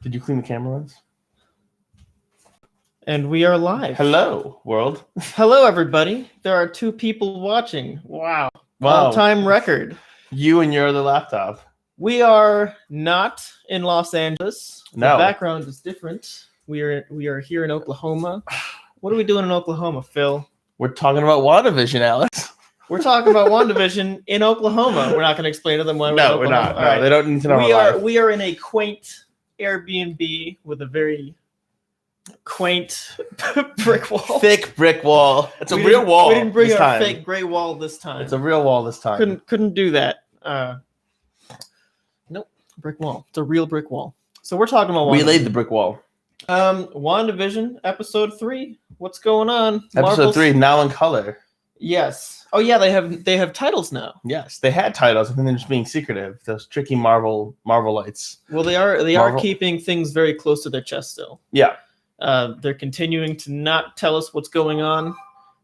Did you clean the camera lens? And we are live. Hello, world. Hello, everybody. There are 2 people watching. Wow. All-time record. You and your other laptop. We are not in Los Angeles. No. The background is different. We are here in Oklahoma. What are we doing in Oklahoma, Phil? We're talking about WandaVision, Alex. We're talking about WandaVision in Oklahoma. We're not going to explain to them why we're in Oklahoma. We're not. All no, right. They don't need to know. We are in a quaint Airbnb with a very quaint brick wall. Thick brick wall. It's a real wall. We didn't bring our fake gray wall this time. It's a real wall this time. Couldn't do that. Nope, brick wall. It's a real brick wall. So we're talking about WandaVision. We laid the brick wall. WandaVision episode 3. What's going on? Episode 3 now in color. Yes. Oh yeah, they have titles now. Yes, they had titles. I think they're just being secretive. Those tricky Marvel lights. Well, they are keeping things very close to their chest still. Yeah. They're continuing to not tell us what's going on.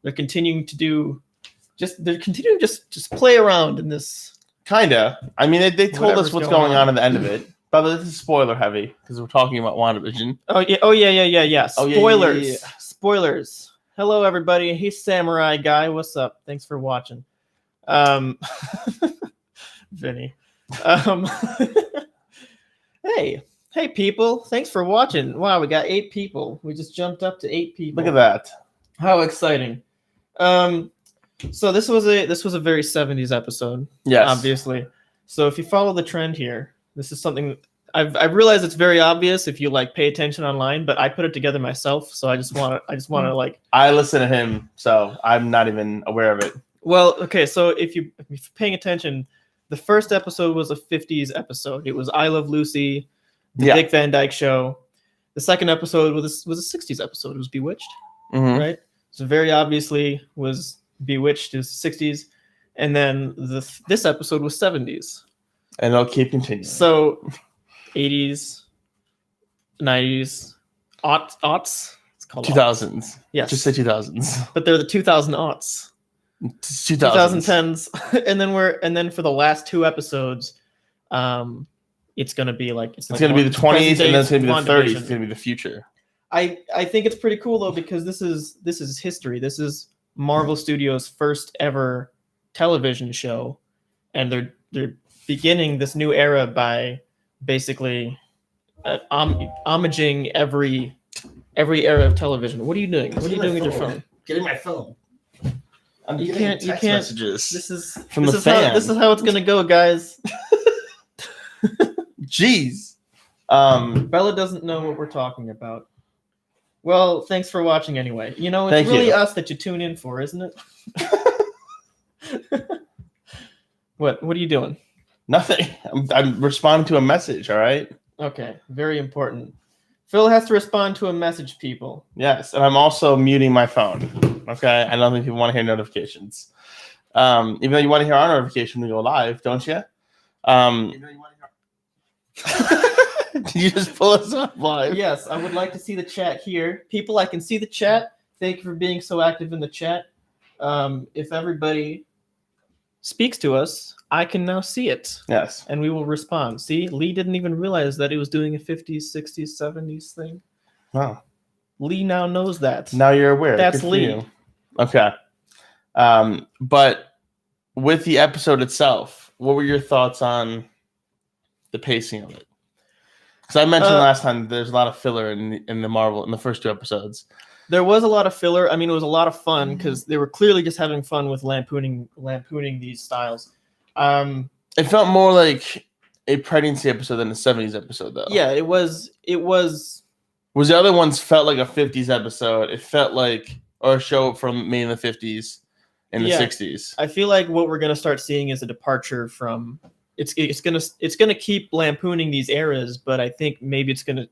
They're continuing to just play around in this. Kinda. I mean, they told us what's going on at the end of it. By the way, this is spoiler heavy because we're talking about WandaVision. Oh yeah. Spoilers. Yeah. Spoilers. Hello everybody. Hey Samurai Guy, what's up? Thanks for watching. Vinny. Hey people, thanks for watching. Wow, we got 8 people. We just jumped up to 8 people. Look at that. How exciting. So this was a very 70s episode. Yes. Obviously. So if you follow the trend here, this is something I've realized it's very obvious if you pay attention online, but I put it together myself, so I just want to I listen to him, so I'm not even aware of it. Well, okay, so if you're paying attention, the first episode was a 50s episode. It was I Love Lucy, the Dick Van Dyke Show. The second episode was a 60s episode. It was Bewitched, right? So very obviously was Bewitched is 60s, and then this episode was 70s. And it'll keep continuing. So 80s, 90s, aughts. It's called 2000s. Yes. Just say 2000s. But they're the 2000 aughts. 2010s. and then for the last 2 episodes, it's going to be it's going to be the 20s and then it's going to be the 30s. It's going to be the future. I think it's pretty cool though because this is history. This is Marvel Studios' first ever television show, and they're beginning this new era by basically homaging every era of television. What are you doing? What are you doing with your phone? Getting my phone. You can't. Messages. This is from the fan. This is how it's gonna go, guys. Jeez. Bella doesn't know what we're talking about. Well, thanks for watching anyway. It's really us that you tune in for, isn't it? What are you doing? Nothing. I'm responding to a message, all right? Okay, very important. Phil has to respond to a message, people. Yes, and I'm also muting my phone, okay? I don't think people want to hear notifications. Even though you want to hear our notification when we go live, don't you? Did you just pull us up live? Yes, I would like to see the chat here. People, I can see the chat. Thank you for being so active in the chat. If everybody speaks to us, I can now see it. Yes. And we will respond. See, Lee didn't even realize that he was doing a 50s, 60s, 70s thing. Wow. Lee now knows that. Now you're aware. That's Lee. Okay. But with the episode itself, what were your thoughts on the pacing of it? Because I mentioned last time there's a lot of filler in the first 2 episodes. There was a lot of filler. I mean, it was a lot of fun because they were clearly just having fun with lampooning these styles. It felt more like a pregnancy episode than a 70s episode, though. Yeah, it was. Was the other ones felt like a 50s episode? It felt like a show from me in the 50s and the 60s. I feel like what we're gonna start seeing is a departure from. It's gonna keep lampooning these eras, but I think maybe it's gonna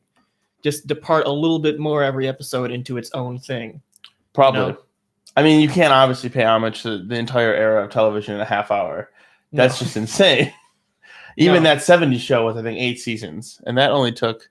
just depart a little bit more every episode into its own thing. Probably. I mean, you can't obviously pay homage to the entire era of television in a half hour. That's just insane. Even that 70s show was, I think, 8 seasons, and that only took.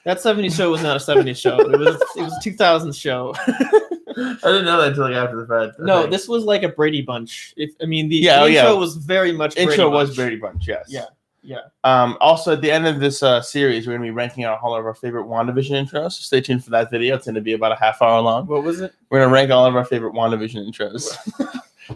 That 70s show was not a 70s show. It was a 2000s show. I didn't know that until after the fact. No, this was like a Brady Bunch. The intro was very much. Intro was Brady Bunch. Yes. Yeah. Yeah. Also, at the end of this series, we're going to be ranking out all of our favorite WandaVision intros. So stay tuned for that video. It's going to be about a half hour long. What was it? We're going to rank all of our favorite WandaVision intros.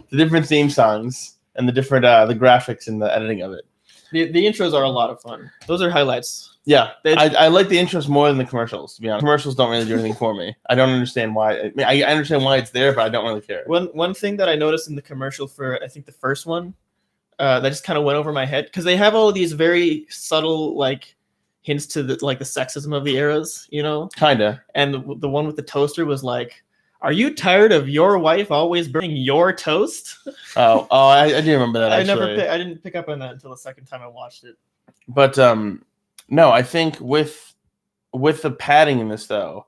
The different theme songs and the different the graphics and the editing of it. The intros are a lot of fun. Those are highlights. Yeah, I like the intros more than the commercials, to be honest. Commercials don't really do anything for me. I don't understand why. I mean, I understand why it's there, but I don't really care. One thing that I noticed in the commercial for, I think, the first one, that just kind of went over my head, because they have all of these very subtle, like, hints to the sexism of the eras, you know? Kinda. And the one with the toaster was like, "Are you tired of your wife always burning your toast?" I do remember that, actually. I didn't pick up on that until the second time I watched it. But, no, I think with the padding in this, though,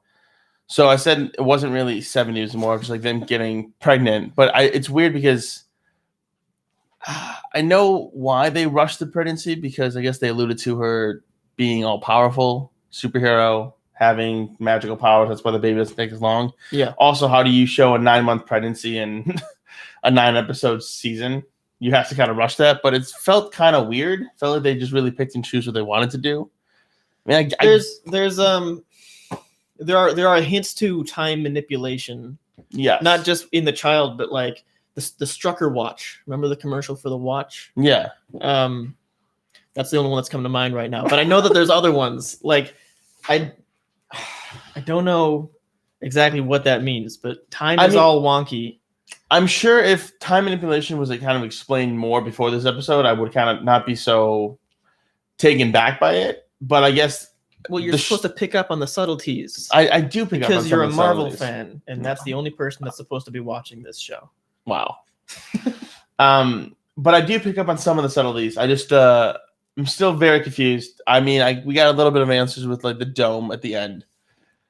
so I said it wasn't really 70s, it was more just like them getting pregnant. But it's weird because I know why they rushed the pregnancy, because I guess they alluded to her being all powerful, superhero, having magical powers. That's why the baby doesn't take as long. Yeah. Also, how do you show a 9-month pregnancy in a 9-episode season? You have to kind of rush that, but it felt kind of weird. Felt like they just really picked and choose what they wanted to do. I mean, there are hints to time manipulation. Yeah. Not just in the child, but like the Strucker watch. Remember the commercial for the watch? Yeah. That's the only one that's come to mind right now. But I know that there's other ones. Like I don't know exactly what that means, but time is all wonky. I'm sure if time manipulation was like kind of explained more before this episode, I would kind of not be so taken back by it. But I guess you're supposed to pick up on the subtleties. I do pick up on because you're a Marvel fan, and that's the only person that's supposed to be watching this show. Wow. But I do pick up on some of the subtleties. I just I'm still very confused. I mean, we got a little bit of answers with like the dome at the end.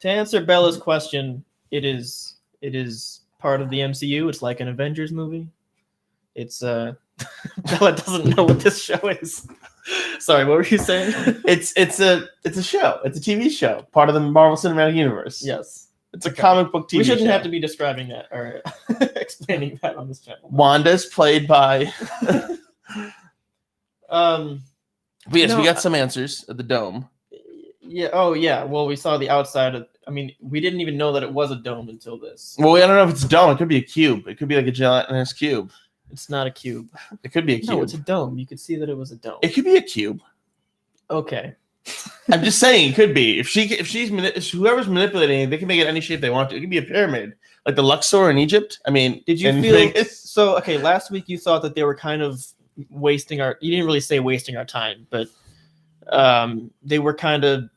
To answer Bella's question, it is part of the MCU. It's like an Avengers movie. It's Bella doesn't know what this show is. Sorry, what were you saying? It's a show. It's a TV show, part of the Marvel Cinematic Universe. Yes. It's a comic book TV show. We shouldn't have to be describing that or explaining that on this channel. Wanda's played by But yes, we got some answers at the dome. Yeah. Oh, yeah. Well, we saw the outside of. I mean, we didn't even know that it was a dome until this. Well, I don't know if it's a dome. It could be a cube. It could be like a gelatinous cube. It's not a cube. It could be a cube. No, it's a dome. You could see that it was a dome. It could be a cube. Okay. I'm just saying it could be. If whoever's manipulating it, they can make it any shape they want to. It could be a pyramid, like the Luxor in Egypt. I mean, did you feel so? Okay, last week you thought that they were kind of wasting our. You didn't really say wasting our time, but they were kind of.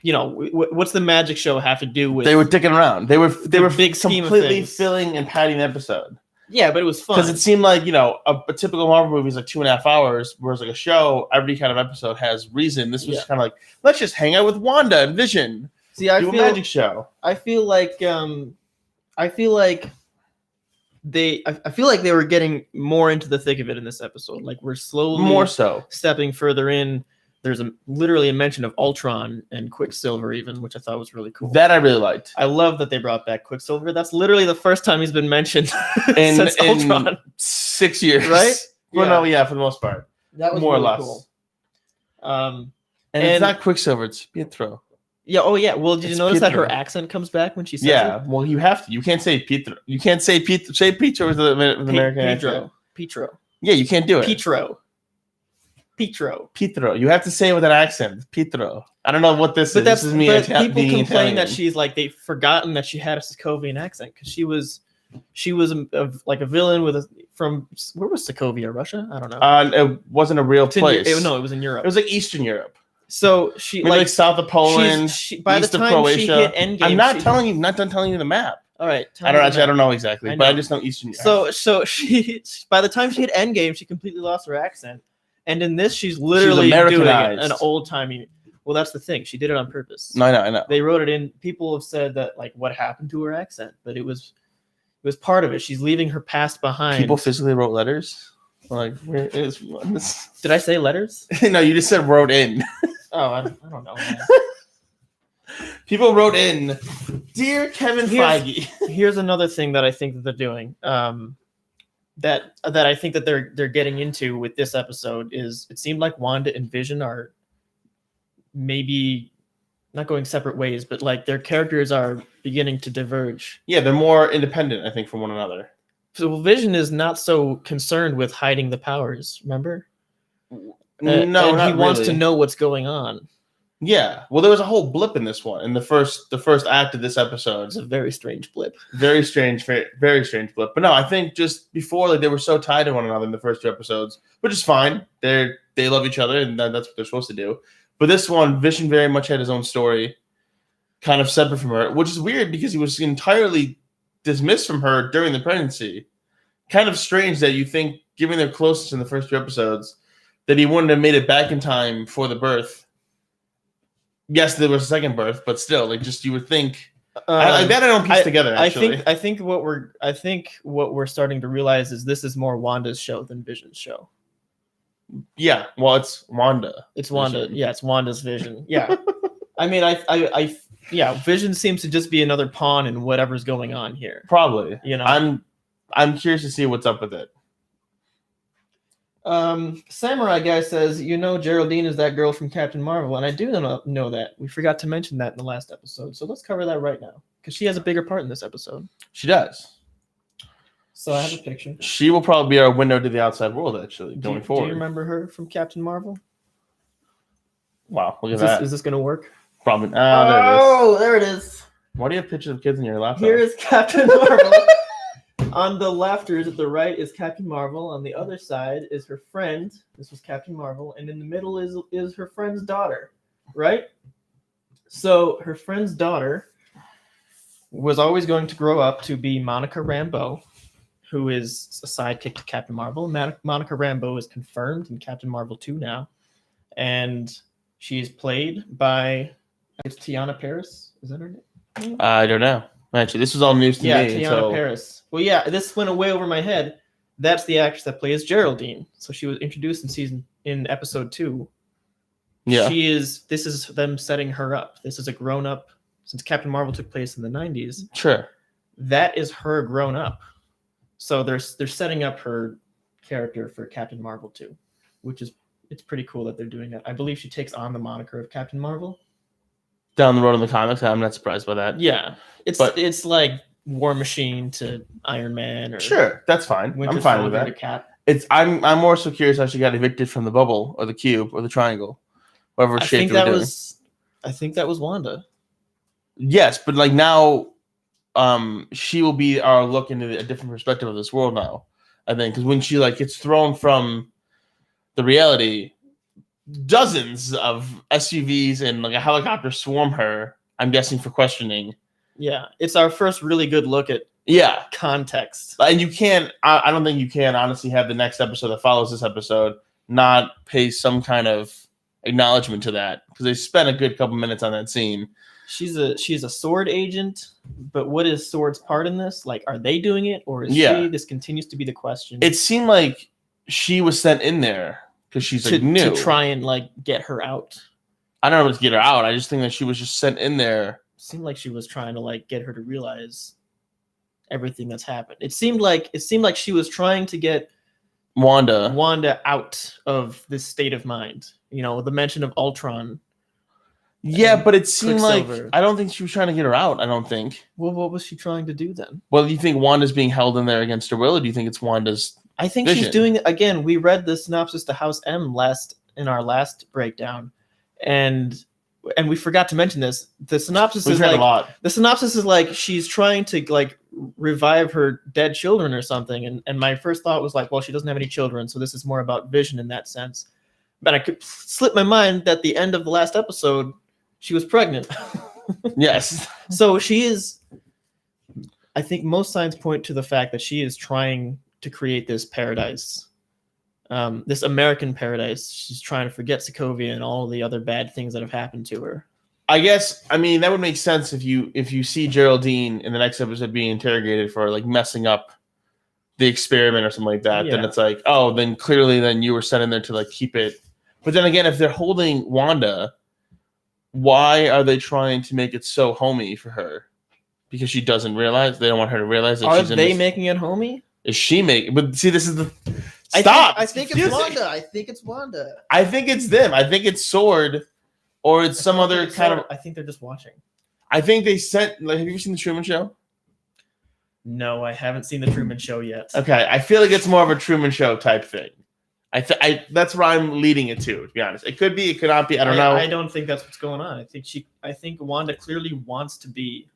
You know, what's the magic show have to do with? They were dicking around. They were big completely filling and padding the episode. Yeah, but it was fun because it seemed like a typical Marvel movie is like 2.5 hours, whereas like a show, every kind of episode has reason. This was kind of like, let's just hang out with Wanda and Vision. See, I feel a magic show. I feel like they were getting more into the thick of it in this episode. Like we're slowly more so stepping further in. There's literally a mention of Ultron and Quicksilver even, which I thought was really cool. That I really liked. I love that they brought back Quicksilver. That's literally the first time he's been mentioned since Ultron. 6 years. Right? Well, no, for the most part. That was more really or less. Cool. And it's not Quicksilver, it's Pietro. Yeah, oh yeah. Well, did you notice that her accent comes back when she says it? Well, you have to. You can't say Pietro. You can't say Pietro. Say Pietro with the American accent. Pietro. Yeah, you can't do it. Pietro. You have to say it with an accent. Pietro. I don't know what this is. This is me. But people complain that she's like they've forgotten that she had a Sokovian accent because she was like a villain from where was Sokovia, Russia? I don't know. It wasn't a real place. It was in Europe. It was like Eastern Europe. So she like south of Poland, by east the time of Croatia. She hit Endgame, I'm not done telling you the map. All right. I don't know exactly, but I just know Eastern Europe. So she by the time she hit Endgame, she completely lost her accent. And in this, she's literally doing an old-timey... Well, that's the thing. She did it on purpose. No, I know. They wrote it in. People have said that, like, what happened to her accent? But it was part of it. She's leaving her past behind. People physically wrote letters? Like, where is this? Did I say letters? No, you just said wrote in. Oh, I don't know. Man. People wrote in, Dear Kevin Feige. Here's another thing that I think that they're doing. that I think that they're getting into with this episode is it seemed like Wanda and Vision are maybe not going separate ways, but like their characters are beginning to diverge. Yeah, they're more independent, I think, from one another. So Vision is not so concerned with hiding the powers, remember? No, and he wants really. to know what's going on. Yeah, well, there was a whole blip in this one in the first act of this episode. It's a very strange blip. Very strange blip. But no, I think just before, like, they were so tied to one another in the first 2 episodes, which is fine. They love each other, and that's what they're supposed to do. But this one, Vision very much had his own story, kind of separate from her, which is weird because he was entirely dismissed from her during the pregnancy. Kind of strange that you think, given their closeness in the first 2 episodes, that he wouldn't have made it back in time for the birth. Yes, there was a second birth, but still, like, just you would think I don't piece together. Actually, I think what we're starting to realize is this is more Wanda's show than Vision's show. Yeah, well, it's Wanda. It's Wanda. Vision. Yeah, it's Wanda's Vision. Yeah, I mean, Vision seems to just be another pawn in whatever's going on here. Probably. You know, I'm curious to see what's up with it. Samurai Guy says, Geraldine is that girl from Captain Marvel, and I do know that. We forgot to mention that in the last episode, so let's cover that right now, because she has a bigger part in this episode. She does. So I have a picture. She will probably be our window to the outside world, actually, going forward. Do you remember her from Captain Marvel? Wow, look at that. Is this going to work? Probably. There it is. Why do you have pictures of kids in your laptop? Here is Captain Marvel. On the lefters at the right is Captain Marvel. On the other side is her friend. This was Captain Marvel. And in the middle is her friend's daughter, right? So her friend's daughter was always going to grow up to be Monica Rambeau, who is a sidekick to Captain Marvel. Monica Rambeau is confirmed in Captain Marvel 2 now. And she is played by, it's Tiana Paris. Is that her name? I don't know. Actually, this was all news to me. Yeah, Tiana Paris. Well, yeah, this went way over my head. That's the actress that plays Geraldine. So she was introduced in episode 2. Yeah. This is them setting her up. This is a grown up, since Captain Marvel took place in the 90s. Sure. That is her grown up. So they're setting up her character for Captain Marvel 2, which is, it's pretty cool that they're doing that. I believe she takes on the moniker of Captain Marvel. Down the road in the comics, I'm not surprised by that. Yeah, it's like War Machine to Iron Man, or sure, that's fine. I'm fine with that. Cap. I'm more so curious how she got evicted from the bubble or the cube or the triangle, whatever shape they were doing. I think that was Wanda. Yes, but like now, she will be our look into a different perspective of this world now. I think because when she like gets thrown from the reality, dozens of SUVs and like a helicopter swarm her, I'm guessing for questioning. Yeah, it's our first really good look at context. And you can't, I don't think you can honestly have the next episode that follows this episode not pay some kind of acknowledgement to that, because they spent a good couple minutes on that scene. She's a sword agent, but what is Sword's part in this? Like, are they doing it, or is she? This continues to be the question. It seemed like she was sent in there because she's like new, to try and like get her out. I don't know what to get her out. I just think that she was just sent in there. Seemed like she was trying to like get her to realize everything that's happened. It seemed like she was trying to get Wanda out of this state of mind. The mention of Ultron. Yeah, but it seemed like I don't think she was trying to get her out. I don't think. Well, what was she trying to do then? Well, do you think Wanda's being held in there against her will, or do you think it's Wanda's? I think she's doing it again. We read the synopsis to House M in our last breakdown, and we forgot to mention this. The synopsis is like a lot. The synopsis is like she's trying to like revive her dead children or something, and my first thought was like, well, she doesn't have any children, so this is more about Vision in that sense. But I could slip my mind that the end of the last episode, she was pregnant. Yes. So she is. I think most signs point to the fact that she is trying to create this paradise, this American paradise. She's trying to forget Sokovia and all the other bad things that have happened to her. I guess, I mean, that would make sense if you see Geraldine in the next episode being interrogated for like messing up the experiment or something like that. Yeah. Then it's like, oh, then clearly then you were sent in there to like keep it. But then again, if they're holding Wanda, why are they trying to make it so homey for her? Because she doesn't realize, they don't want her to realize that she's in this. Are they making it homey? Is she making? But see, this is the stop. I think it's Wanda. I think it's Wanda. I think it's them. I think it's Sword, or it's some other kind of. I think they're just watching. I think they sent. Like, have you seen the Truman Show? No, I haven't seen the Truman Show yet. Okay, I feel like it's more of a Truman Show type thing. That's where I'm leading it to be honest. It could be, it could not be. I don't know. I don't think that's what's going on. I think Wanda clearly wants to be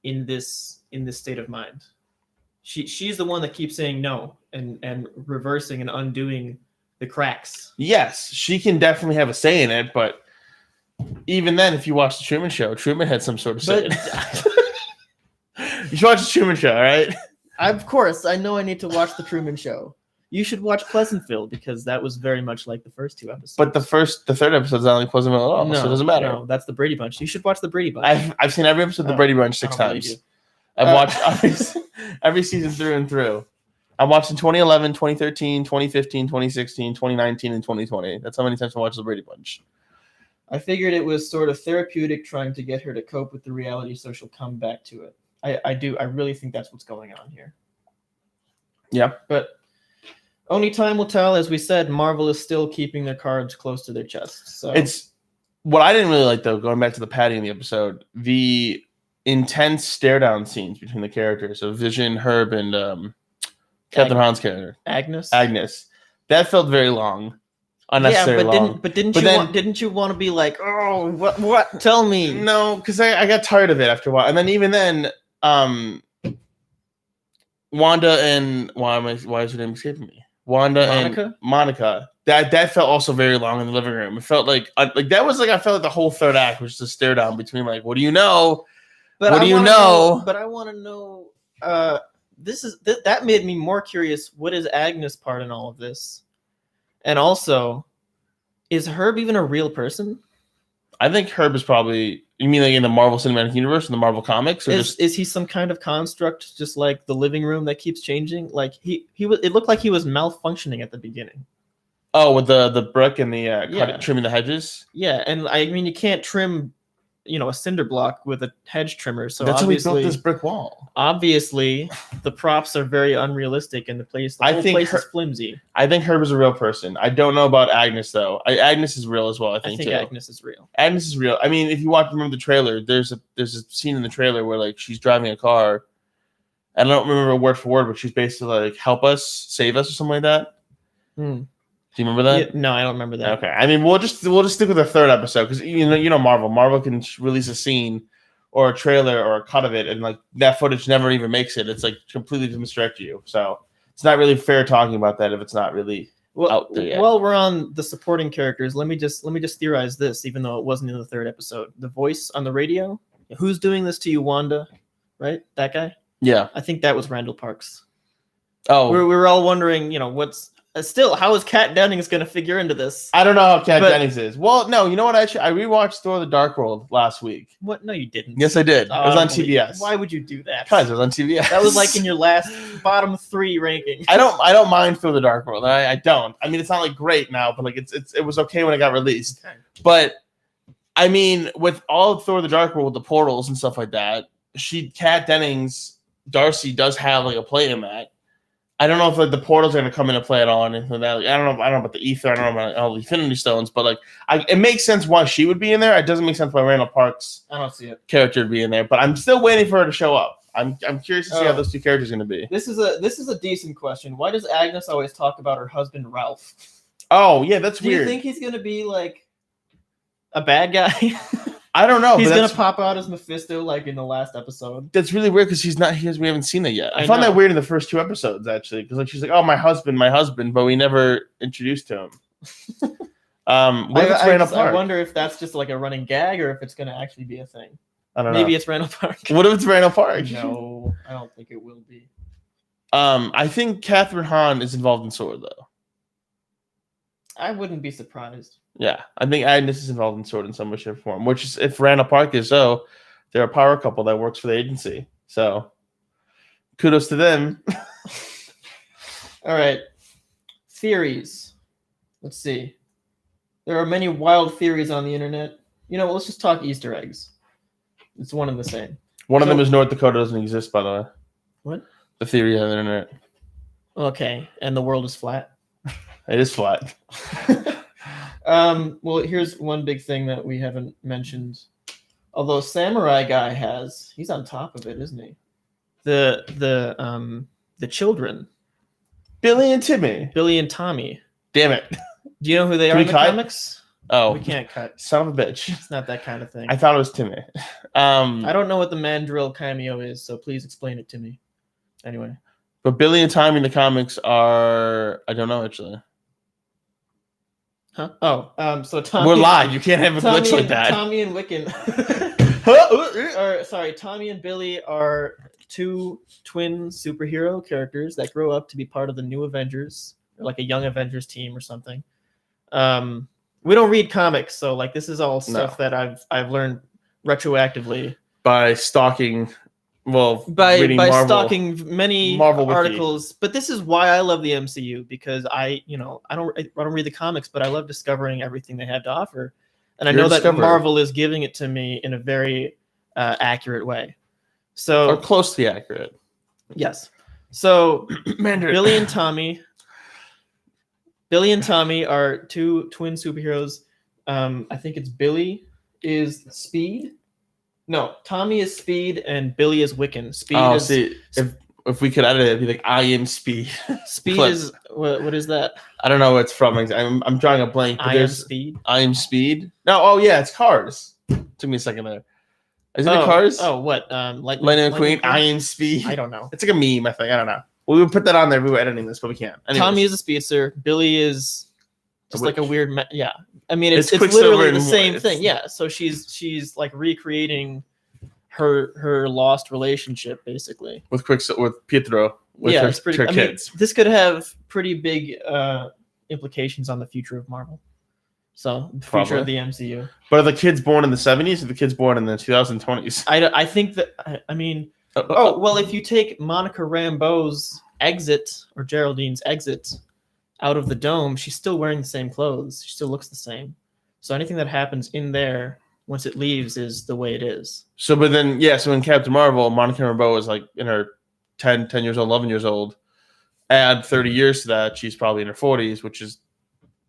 in this state of mind. She's the one that keeps saying no and reversing and undoing the cracks. Yes, she can definitely have a say in it, but even then, if you watch the Truman Show, Truman had some sort of say in it. You should watch the Truman Show, all right? Of course, I know I need to watch the Truman Show. You should watch Pleasantville because that was very much like the first two episodes. But the third episode is not like Pleasantville at all, so it doesn't matter. No, that's the Brady Bunch. You should watch the Brady Bunch. I've seen every episode of the Brady Bunch 6 times. I've watched every season through and through. I watched in 2011, 2013, 2015, 2016, 2019, and 2020. That's how many times I watched the Brady Bunch. I figured it was sort of therapeutic trying to get her to cope with the reality so she'll come back to it. I really think that's what's going on here. Yeah. But only time will tell. As we said, Marvel is still keeping their cards close to their chests. So it's what I didn't really like, though, going back to the Patty in the episode, the intense stare down scenes between the characters of Vision, Herb, and Catherine Hahn's character. Agnes. That felt very long. Unnecessarily long. Didn't you want to be like, oh, what? Tell me. No, because I got tired of it after a while. And then even then, Wanda and why is her name escaping me? Monica? And Monica. That felt also very long in the living room. It felt like that was like I felt like the whole third act was just a stare down between like, what do you know? But I want to know. That made me more curious. What is Agnes' part in all of this? And also, is Herb even a real person? I think Herb is probably. You mean like in the Marvel Cinematic Universe, in the Marvel comics, or is he some kind of construct, just like the living room that keeps changing? Like he was. It looked like he was malfunctioning at the beginning. Oh, with the brick and the trimming the hedges. Yeah, and I mean you can't trim, a cinder block with a hedge trimmer. So that's how we built this brick wall. Obviously, the props are very unrealistic, and the whole place is flimsy. I think Herb is a real person. I don't know about Agnes though. Agnes is real as well. I think too. Agnes is real. Agnes is real. I mean, if you remember the trailer, there's a scene in the trailer where like she's driving a car. I don't remember word for word, but she's basically like, "Help us, save us," or something like that. Do you remember that? Yeah, no, I don't remember that. Okay. I mean, we'll just stick with the third episode because Marvel. Marvel can release a scene or a trailer or a cut of it, and like that footage never even makes it. It's like completely to misdirect you. So it's not really fair talking about that if it's not really out there yet. Well, we're on the supporting characters. Let me just theorize this, even though it wasn't in the third episode. The voice on the radio. Who's doing this to you, Wanda? Right, that guy. Yeah, I think that was Randall Parks. Oh, we were all wondering, what's. Still, how is Kat Dennings going to figure into this? I don't know how Kat Dennings is. Well, no, you know what? Actually, I rewatched Thor: The Dark World last week. What? No, you didn't. Yes, I did. It was on TBS. Why would you do that? Because it was on TBS. That was like in your last bottom 3 ranking. I don't mind Thor: The Dark World. I don't. I mean, it's not like great now, but like it was okay when it got released. Okay. But I mean, with all of Thor: The Dark World, the portals and stuff like that, Kat Dennings, Darcy does have like a play in that. I don't know if like the portals are going to come into play at all or anything like that. Like, I don't know about the ether. I don't know about all the Infinity Stones, but like it makes sense why she would be in there. It doesn't make sense why Randall Parks' I don't see it. Character would be in there. But I'm still waiting for her to show up. I'm curious to see how those two characters are going to be. This is a decent question. Why does Agnes always talk about her husband Ralph? Oh yeah, that's weird. Do you think he's going to be like a bad guy? I don't know. He's gonna pop out as Mephisto like in the last episode. That's really weird because we haven't seen it yet. I found that weird in the first 2 episodes actually, because like she's like, "Oh, my husband," but we never introduced to him. What if it's Randall Park? I wonder if that's just like a running gag or if it's gonna actually be a thing. I don't know. Maybe it's Randall Park. What if it's Randall Park? No, I don't think it will be. I think Catherine Hahn is involved in Sword though. I wouldn't be surprised. Yeah, I think Agnes is involved in Sword in some way, shape, or form. Which is, if Randall Park is so, they're a power couple that works for the agency. So, kudos to them. All right, theories. Let's see. There are many wild theories on the internet. Let's just talk Easter eggs. It's one and the same. One of them is North Dakota doesn't exist, by the way. What? The theory of the internet. Okay, and the world is flat. It is flat. Well, here's one big thing that we haven't mentioned. Although Samurai Guy he's on top of it, isn't he? The children, Billy and Timmy. Billy and Tommy. Damn it. Do you know who they Can are we in the cut? comics? Oh, We can't cut. son of a bitch. It's not that kind of thing. I thought it was Timmy. I don't know what the mandrill cameo is, so please explain it to me. Anyway. But Billy and Tommy in the comics are, I don't know actually. Huh? Oh, so Tommy. We're live. You can't have a Tommy glitch like and, that. Tommy and Wiccan. Tommy and Billy are two twin superhero characters that grow up to be part of the new Avengers, or like a young Avengers team or something. We don't read comics, so like this is all stuff that I've learned retroactively By stalking, by Marvel. stalking many Marvel Wiki. articles. But this is why I love the MCU, because I don't read the comics, but I love discovering everything they have to offer, and I know that Marvel is giving it to me in a very accurate way. So Or closely accurate. yes. So Mandarin. Billy and Tommy are two twin superheroes. I think it's Billy is Speed. No, Tommy is Speed and Billy is Wiccan. Speed is see, if we could edit it, it'd be like, I am Speed. Speed But- is what is that? I don't know where it's from. I'm drawing a blank. But I am there's Speed. I am Speed. No, oh yeah, it's Cars. Took me a second there. Is it Cars? Oh, what? Lightning McQueen. I am Speed. I don't know. It's like a meme, I think. I don't know. We would put that on there if we were editing this, but we can't. Anyways. Tommy is a speedster. Billy is just like a weird. Yeah, I mean it's Quicksilver literally the and same it's- thing. Yeah, so she's like recreating her lost relationship basically. with Pietro. With Yeah, her, it's pretty. her I mean, kids. this could have pretty big implications on the future of Marvel. So the future of the MCU. But are the kids born in the 70s or the kids born in the 2020s? I think that I mean. Oh, well, if you take Monica Rambeau's exit or Geraldine's exit out of the dome, she's still wearing the same clothes. She still looks the same. So anything that happens in there once it leaves is the way it is. So, but then, so in Captain Marvel, Monica Rambeau is like in her 10 years old, 11 years old. Add 30 years to that, she's probably in her 40s, which is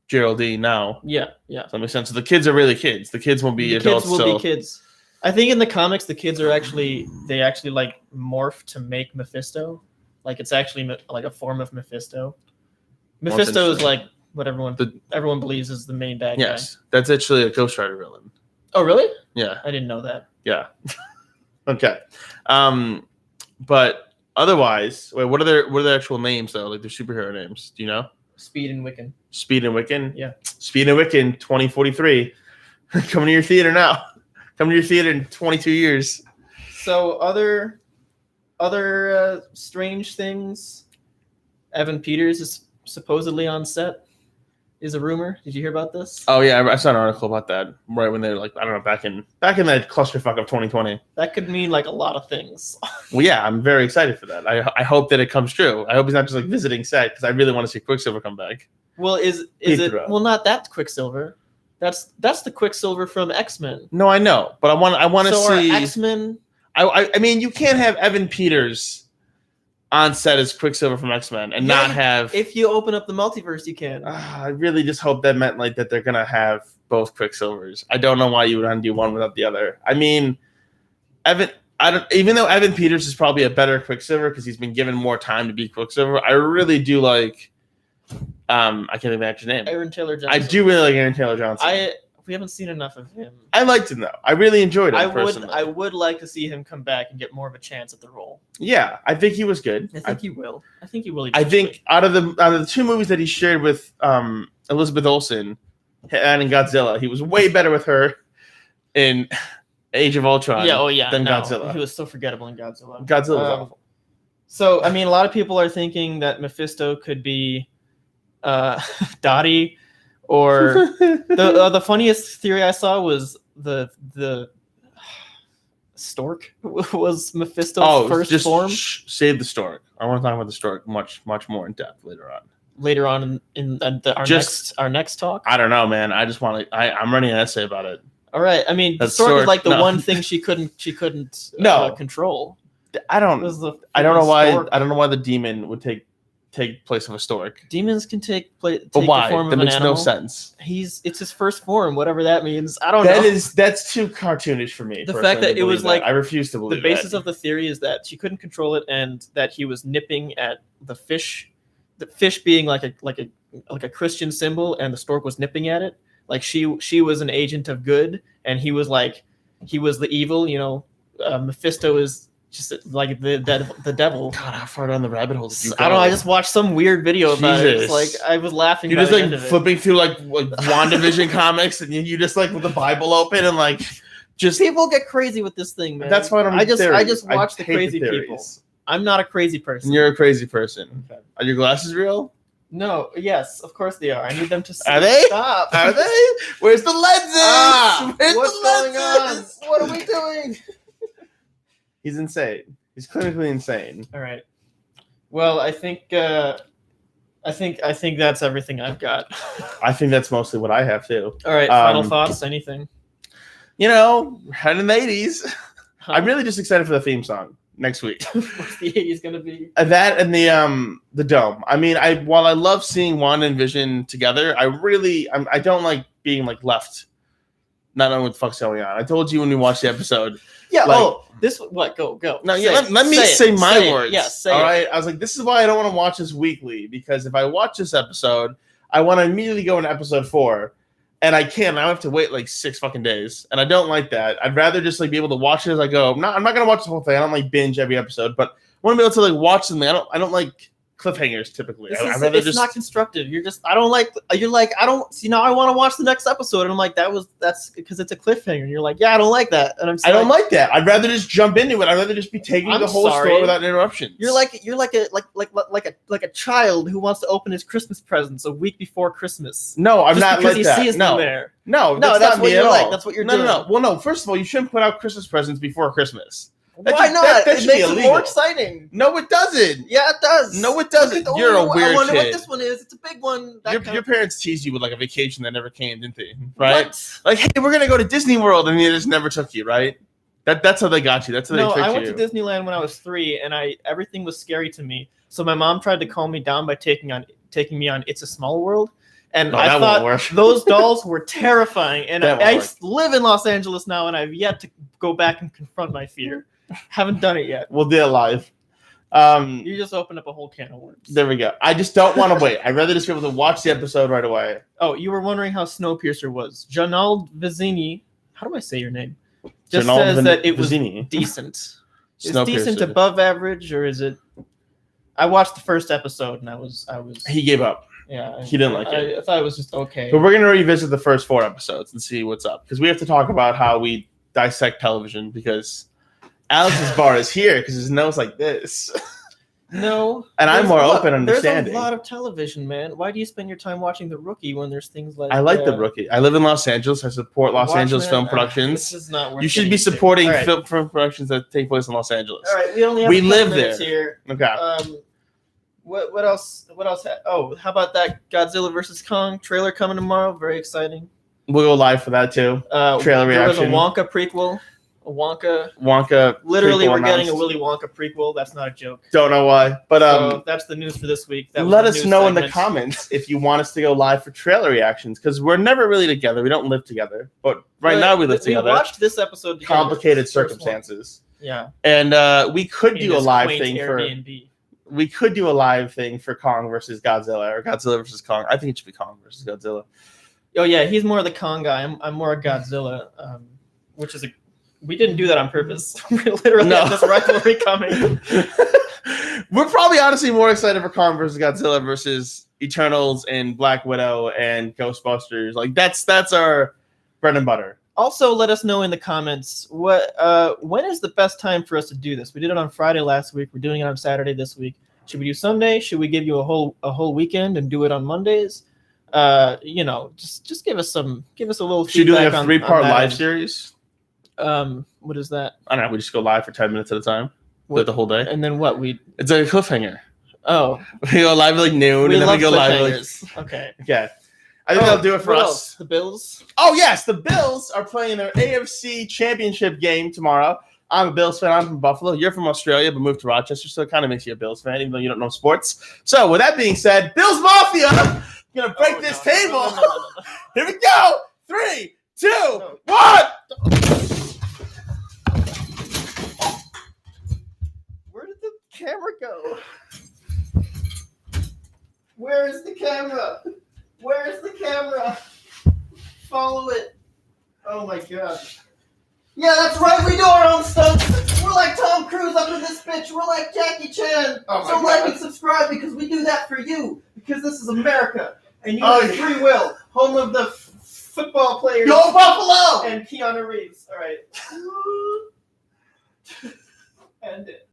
Geraldine now. Yeah. Does that make sense? So the kids are really kids. The kids won't be adults. Kids will be kids. I think in the comics, the kids are actually like morph to make Mephisto. Like it's actually like a form of Mephisto. Mephisto is like what everyone believes is the main bad guy. Yes, that's actually a Ghost Rider villain. Oh, really? Yeah. I didn't know that. Yeah. Okay. But otherwise, wait, what are their actual names though? Like their superhero names? Do you know? Speed and Wiccan. Speed and Wiccan. Yeah. Speed and Wiccan 2043. Coming to your theater now. Coming to your theater in 22 years. So other strange things. Evan Peters is supposedly on set. Is a rumor. Did you hear about this? Oh yeah, I saw an article about that right when they were like, I don't know, back in that clusterfuck of 2020. That could mean like a lot of things. Well, yeah, I'm very excited for that. I hope that it comes true. I hope he's not just like visiting set because I really want to see Quicksilver come back. Well, is it? Well, not that Quicksilver. That's the Quicksilver from X-Men. No, I know, but I want to see X-Men. I mean, you can't have Evan Peters on set as Quicksilver from X-Men and not have. If you open up the multiverse, you can. I really just hope that meant like that they're gonna have both Quicksilvers. I don't know why you would undo one without the other. I mean, even though Evan Peters is probably a better Quicksilver because he's been given more time to be Quicksilver, I really do like. I can't think of the actor's name. Aaron Taylor Johnson. I do really like Aaron Taylor Johnson. We haven't seen enough of him. I liked him though. I really enjoyed him. Personally. I would like to see him come back and get more of a chance at the role. Yeah, I think he was good. I think he will. I think he will. I think out of the two movies that he shared with Elizabeth Olsen and in Godzilla, he was way better with her in Age of Ultron. Than Godzilla. He was so forgettable in Godzilla. Godzilla was awful. So I mean, a lot of people are thinking that Mephisto could be Dottie. Or the funniest theory I saw was the stork was Mephisto's first form. Save the stork. I want to talk about the stork much more in depth later on. Later on in our next talk. I don't know, man. I just want to. I'm writing an essay about it. All right. I mean, the stork is like the one thing she couldn't control. I don't Was the know why. stork. I don't know why the demon would take place of a stork. Demons can take But the why? form That of an makes animal. no sense. It's his first form, whatever that means. I don't know. That's too cartoonish for me. The fact that it was like I refuse to believe the basis that. of the theory is that she couldn't control it, and that he was nipping at the fish. The fish being like a Christian symbol, and the stork was nipping at it. Like she was an agent of good, and he was the evil. You know, Mephisto is just like the devil. God, how far down the rabbit hole did you go? I don't know. I just watched some weird video about it. It's Jesus. like I was laughing. You're by just the like end of it. flipping through like WandaVision comics, and you just like with the Bible open and like just People get crazy with this thing, man. That's why I don't. I just theories. watch the hate crazy theories. people. I'm not a crazy person. You're a crazy person. Okay. Are your glasses real? No, yes, of course they are. I need them to see. Are they? Stop. Are they? Where's the lenses? Where's What's the lenses? going on? What are we doing? He's insane. He's clinically insane. All right. Well, I think that's everything I've got. I think that's mostly what I have too. All right. Final thoughts? Anything? You know, head in the 80s. Huh? I'm really just excited for the theme song next week. What's the 80s gonna be? That and the dome. I mean, while I love seeing Wanda and Vision together, I don't like being like left, not knowing what the fuck's going on. I told you when we watched the episode. Yeah. Like, Go. No, Say yeah. it. Let me say my it. words. Yes. Say all it. right. I was like, this is why I don't want to watch this weekly, because if I watch this episode, I want to immediately go into episode 4. And I can't. I have to wait like 6 fucking days, and I don't like that. I'd rather just like be able to watch it as I go. I'm not gonna watch the whole thing. I don't like binge every episode, but I want to be able to like watch something. I don't like cliffhangers typically. It's not constructive. You're like, I don't see now. I want to watch the next episode, and I'm like, that's because it's a cliffhanger. And you're like, yeah, I don't like that, and I don't like that. I'd rather just jump into it. I'd rather just be taking the whole story without interruptions. You're like a child who wants to open his Christmas presents a week before Christmas. No, I'm just not because like he that. sees them there. No, that's not what me you're at like. all. That's what you're doing. No. Well, no. First of all, you shouldn't put out Christmas presents before Christmas. Why not? That It should makes be it illegal. more exciting. No, it doesn't. Yeah, it does. No, it doesn't. You're a weird I wonder kid. what this one is. It's a big one. Your parents teased you with like a vacation that never came, didn't they? Right? What? Like, hey, we're gonna go to Disney World, and they just never took you, right? That's how they got you. That's how they tricked you. I went to Disneyland when I was 3, and everything was scary to me. So my mom tried to calm me down by taking me on It's a Small World. And I thought those dolls were terrifying. And I live in Los Angeles now, and I've yet to go back and confront my fear. Haven't done it yet. We'll do it live. You just opened up a whole can of worms. There we go. I just don't want to wait. I'd rather just be able to watch the episode right away. Oh, you were wondering how Snowpiercer was. Janald Vizzini, how do I say your name? Just says that it was decent. Is decent above average, or is it? I watched the first episode, and I was. He gave up. Yeah, he didn't like it. I thought it was just okay. But we're gonna revisit the first 4 episodes and see what's up, because we have to talk about how we dissect television, because Alex's bar is here because his nose like this. No. And I'm more open understanding. There's a lot of television, man. Why do you spend your time watching The Rookie when there's things like I like The Rookie. I live in Los Angeles. I support Los Angeles film productions. This is not worth you should be supporting right. film productions that take place in Los Angeles. All right, we only have we live there. Here. Okay. What else? Oh, how about that Godzilla vs. Kong trailer coming tomorrow? Very exciting. We'll go live for that too. Trailer reaction. There was a Wonka prequel. Wonka. Literally, we're getting a Willy Wonka prequel. That's not a joke. Don't know why, but so that's the news for this week. Let us know in the comments if you want us to go live for trailer reactions, because we're never really together. We don't live together, but now we live together. We watched this episode together. Complicated circumstances. Yeah, and we could do a live thing Airbnb. We could do a live thing for Kong versus Godzilla, or Godzilla versus Kong. I think it should be Kong versus Godzilla. Oh yeah, he's more the Kong guy. I'm more a Godzilla, which is we didn't do that on purpose. We literally had this rivalry coming. We're probably honestly more excited for Kong versus Godzilla versus Eternals and Black Widow and Ghostbusters. Like that's our bread and butter. Also, let us know in the comments when is the best time for us to do this. We did it on Friday last week. We're doing it on Saturday this week. Should we do Sunday? Should we give you a whole weekend and do it on Mondays? Just give us a little feedback. Should we do like a 3-part live series? What is that? I don't know. We just go live for 10 minutes at a time. The whole day. And then what? It's like a cliffhanger. Oh. We go live at like noon, and then we go live at Okay. Yeah. I think that'll do it for us. Else? The Bills? Oh, yes. The Bills are playing their AFC Championship game tomorrow. I'm a Bills fan. I'm from Buffalo. You're from Australia, but moved to Rochester, so it kind of makes you a Bills fan, even though you don't know sports. So with that being said, Bills Mafia, gonna break this table. No. Here we go. 3, 2, 1. Where did the camera go? Where is the camera? Where is the camera? Follow it. Oh my god. Yeah, that's right. We do our own stunts. We're like Tom Cruise up in this bitch. We're like Jackie Chan. Oh my So God. like and subscribe because we do that for you. Because this is America. And you have free will. Home of the football players. Go Buffalo! And Keanu Reeves. All right. End it.